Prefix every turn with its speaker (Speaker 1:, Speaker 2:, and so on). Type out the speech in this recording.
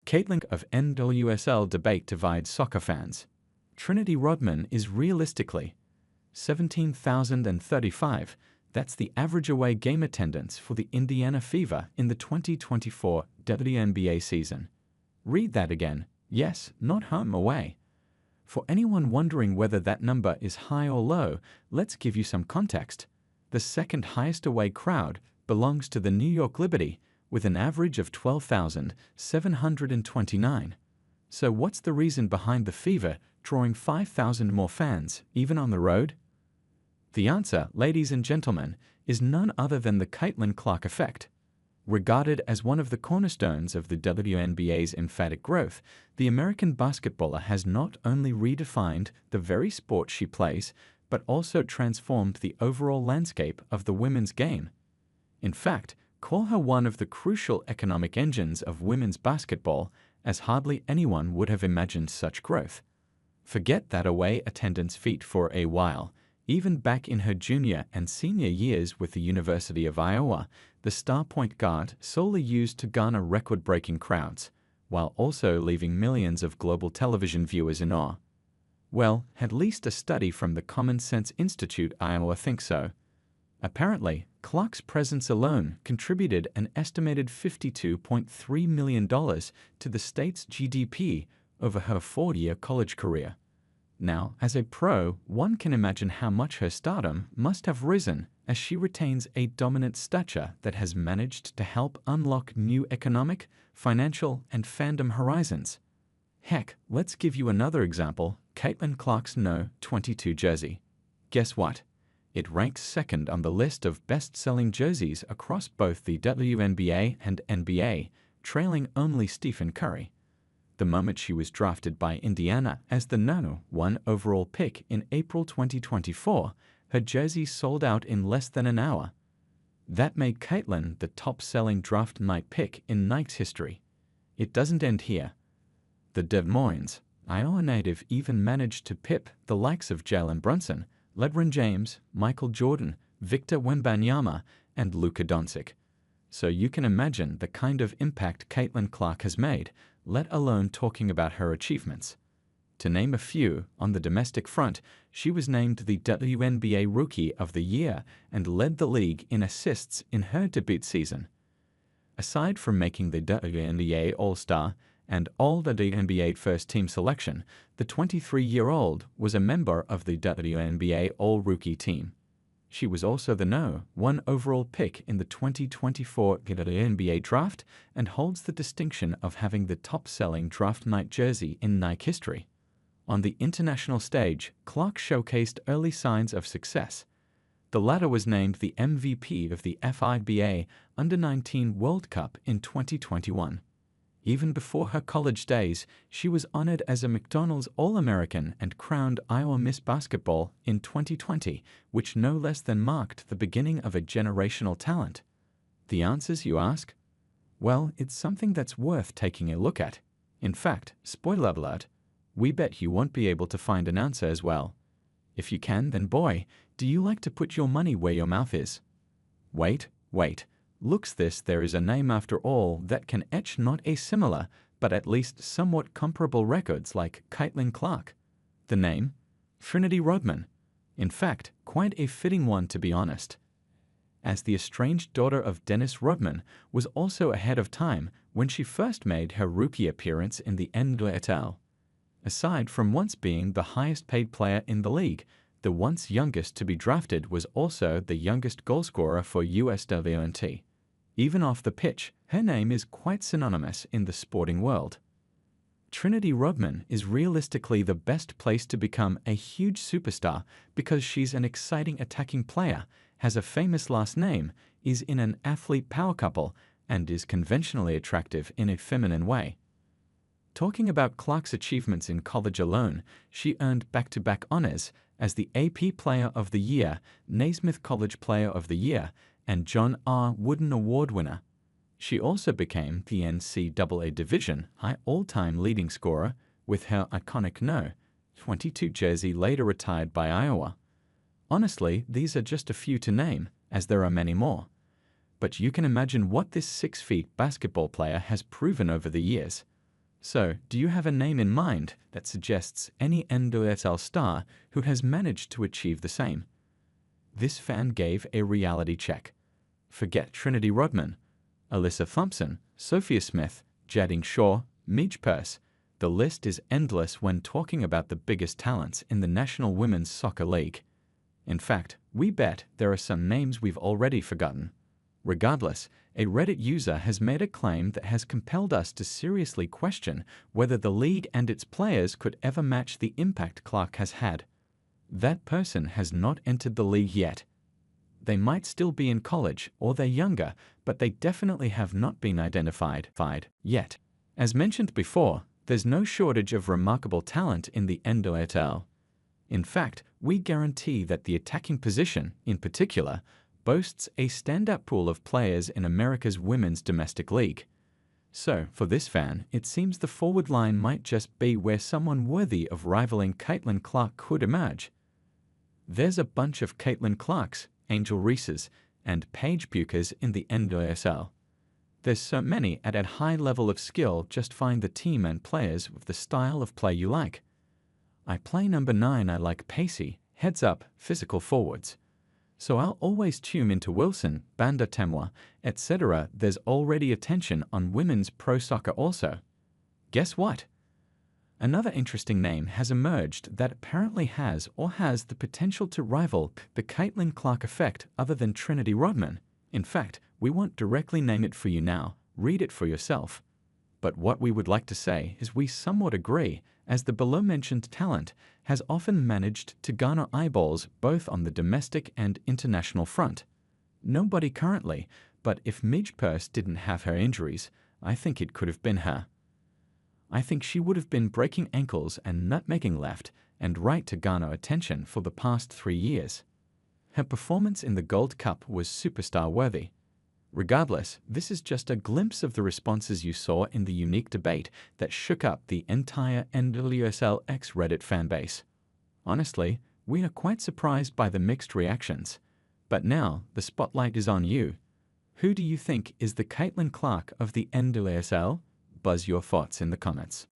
Speaker 1: CaitlinClark of NWSL debate divides soccer fans. Trinity Rodman is realistically 17,035. That's the average away game attendance for the Indiana Fever in the 2024 WNBA season. Read that again. Yes, not home away. For anyone wondering whether that number is high or low, let's give you some context. The second highest away crowd belongs to the New York Liberty, with an average of 12,729. So what's the reason behind the Fever drawing 5,000 more fans, even on the road? The answer, ladies and gentlemen, is none other than the CaitlinClark effect. Regarded as one of the cornerstones of the WNBA's emphatic growth, the American basketballer has not only redefined the very sport she plays, but also transformed the overall landscape of the women's game. In fact, call her one of the crucial economic engines of women's basketball, as hardly anyone would have imagined such growth. Forget that away attendance feat for a while. Even back in her junior and senior years with the University of Iowa, the star point guard solely used to garner record-breaking crowds, while also leaving millions of global television viewers in awe. Well, at least a study from the Common Sense Institute Iowa thinks so. Apparently, Clark's presence alone contributed an estimated $52.3 million to the state's GDP over her 4-year college career. Now, as a pro, one can imagine how much her stardom must have risen as she retains a dominant stature that has managed to help unlock new economic, financial, and fandom horizons. Heck, let's give you another example, CaitlinClark's No. 22 jersey. Guess what? It ranks second on the list of best-selling jerseys across both the WNBA and NBA, trailing only Stephen Curry. The moment she was drafted by Indiana as the No. 1 overall pick in April 2024, her jersey sold out in less than an hour. That made Caitlin the top-selling draft night pick in Nike's history. It doesn't end here. The Des Moines, Iowa native even managed to pip the likes of Jalen Brunson, LeBron James, Michael Jordan, Victor Wembanyama, and Luka Doncic. So you can imagine the kind of impact CaitlinClark has made, let alone talking about her achievements. To name a few, on the domestic front, she was named the WNBA Rookie of the Year and led the league in assists in her debut season. Aside from making the WNBA All-Star and All-WNBA First-Team selection, the 23-year-old was a member of the WNBA All-Rookie team. She was also the No. 1 overall pick in the 2024 WNBA draft and holds the distinction of having the top-selling draft night jersey in Nike history. On the international stage, Clark showcased early signs of success. The latter was named the MVP of the FIBA Under-19 World Cup in 2021. Even before her college days, she was honored as a McDonald's All-American and crowned Iowa Miss Basketball in 2020, which no less than marked the beginning of a generational talent. The answers, you ask? Well, it's something that's worth taking a look at. In fact, spoiler alert, we bet you won't be able to find an answer as well. If you can, then boy, do you like to put your money where your mouth is? Wait. Looks this, there is a name after all that can etch not a similar, but at least somewhat comparable records like CaitlinClark. The name? Trinity Rodman. In fact, quite a fitting one to be honest, as the estranged daughter of Dennis Rodman was also ahead of time when she first made her rookie appearance in the NWSL. Aside from once being the highest-paid player in the league, the once youngest to be drafted was also the youngest goalscorer for USWNT. Even off the pitch, her name is quite synonymous in the sporting world. Trinity Rodman is realistically the best place to become a huge superstar because she's an exciting attacking player, has a famous last name, is in an athlete power couple, and is conventionally attractive in a feminine way. Talking about Clark's achievements in college alone, she earned back-to-back honors as the AP Player of the Year, Naismith College Player of the Year, and John R. Wooden Award winner. She also became the NCAA Division High all-time leading scorer with her iconic No. 22 jersey later retired by Iowa. Honestly, these are just a few to name, as there are many more. But you can imagine what this 6 feet basketball player has proven over the years. So, do you have a name in mind that suggests any NWSL star who has managed to achieve the same? This fan gave a reality check. Forget Trinity Rodman, Alyssa Thompson, Sophia Smith, Jading Shaw, Midge Purse. The list is endless when talking about the biggest talents in the National Women's Soccer League. In fact, we bet there are some names we've already forgotten. Regardless, a Reddit user has made a claim that has compelled us to seriously question whether the league and its players could ever match the impact Clark has had. That person has not entered the league yet. They might still be in college or they're younger, but they definitely have not been identified yet. As mentioned before, there's no shortage of remarkable talent in the NWSL. In fact, we guarantee that the attacking position, in particular, boasts a standout pool of players in America's women's domestic league. So, for this fan, it seems the forward line might just be where someone worthy of rivaling CaitlinClark could emerge. There's a bunch of CaitlinClarks, Angel Reeses, and Paige Bukers in the NWSL. There's so many at a high level of skill, just find the team and players with the style of play you like. I play number 9, I like pacey, heads-up, physical forwards. So I'll always tune into Wilson, Banda Temwa, etc. There's already attention on women's pro soccer also. Guess what? Another interesting name has emerged that apparently has the potential to rival the CaitlinClark effect other than Trinity Rodman. In fact, we won't directly name it for you now, read it for yourself. But what we would like to say is we somewhat agree, as the below-mentioned talent has often managed to garner eyeballs both on the domestic and international front. Nobody currently, but if Midge Purse didn't have her injuries, I think it could have been her. I think she would have been breaking ankles and nutmegging left and right to garner attention for the past 3 years. Her performance in the Gold Cup was superstar-worthy. Regardless, this is just a glimpse of the responses you saw in the unique debate that shook up the entire NWSL X Reddit fanbase. Honestly, we are quite surprised by the mixed reactions. But now, the spotlight is on you. Who do you think is the CaitlinClark of the NWSL? Buzz your thoughts in the comments.